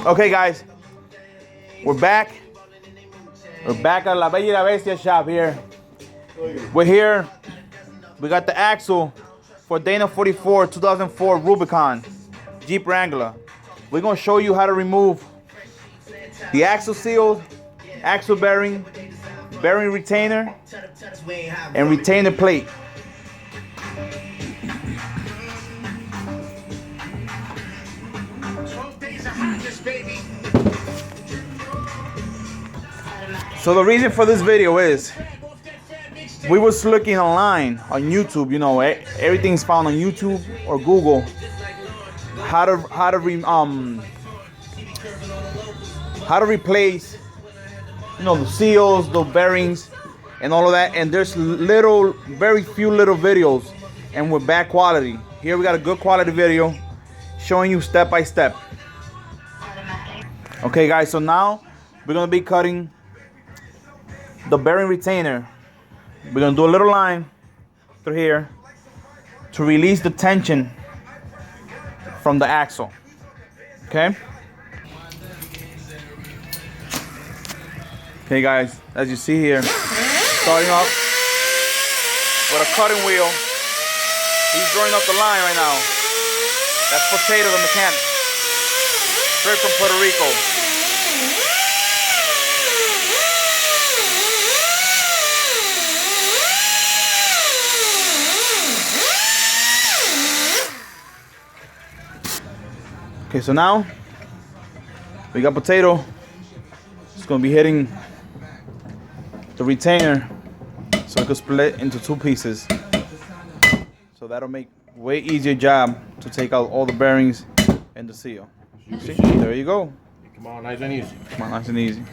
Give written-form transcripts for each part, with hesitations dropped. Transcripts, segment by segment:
Okay, guys, we're back. We're back at La Bella y la Bestia shop here. We're here. We got the axle for Dana 44 2004 Rubicon Jeep Wrangler. We're gonna show you how to remove the axle seal, axle bearing, bearing retainer, and retainer plate. So the reason for this video is we was looking online on YouTube. You know, everything's found on YouTube or Google. How to replace, you know, the seals, the bearings, and all of that. And there's very few little videos, and with bad quality. Here we got a good quality video showing you step by step. Okay, guys. So now we're gonna be cutting the bearing retainer. We're gonna do a little line through here to release the tension from the axle. Okay? Okay, guys, as you see here, starting off with a cutting wheel. He's drawing up the line right now. That's Potato, the mechanic, straight from Puerto Rico. Okay, so now we got Potato. It's gonna be hitting the retainer so it could split into two pieces. So that'll make way easier job to take out all the bearings and the seal. See? There you go. Come on, nice and easy. Come on, nice and easy.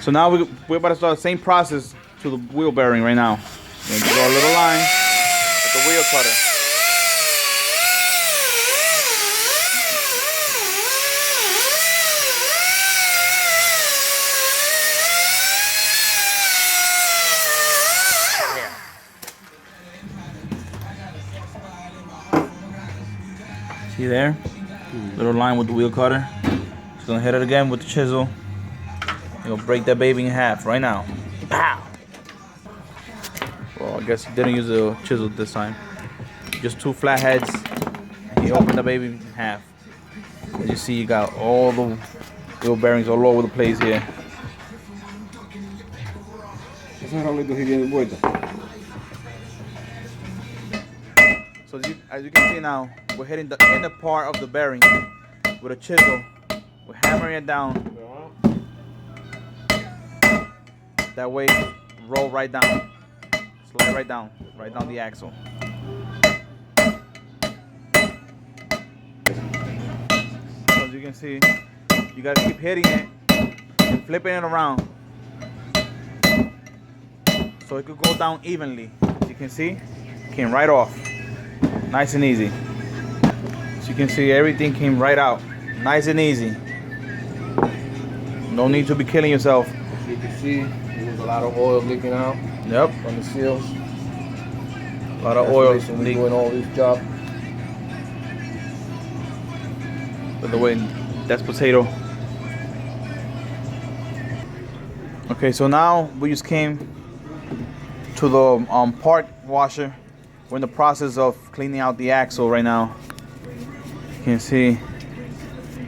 So now we're about to start the same process to the wheel bearing right now. We're gonna draw a little line with the wheel cutter. See there? Little line with the wheel cutter. Just gonna hit it again with the chisel. You're gonna break that baby in half right now. Pow! Well, I guess he didn't use a chisel this time. Just two flat heads, and he opened the baby in half. As you see, you got all the wheel bearings all over the place here. So as you can see now, we're hitting the inner part of the bearing with a chisel. We're hammering it down. That way, roll right down. Slide right down the axle. So as you can see, you gotta keep hitting it and flipping it around so it could go down evenly. As you can see, it came right off. Nice and easy. As you can see, everything came right out. Nice and easy. No need to be killing yourself. As you can see, there's a lot of oil leaking out. Yep. From the seals. A lot of oil leaking. Doing all this job. By the way, that's Potato. Okay, so now we just came to the part washer. We're in the process of cleaning out the axle right now. You can see,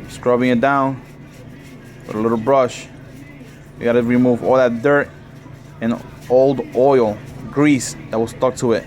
scrubbing it down with a little brush. You gotta remove all that dirt and old oil, grease that was stuck to it.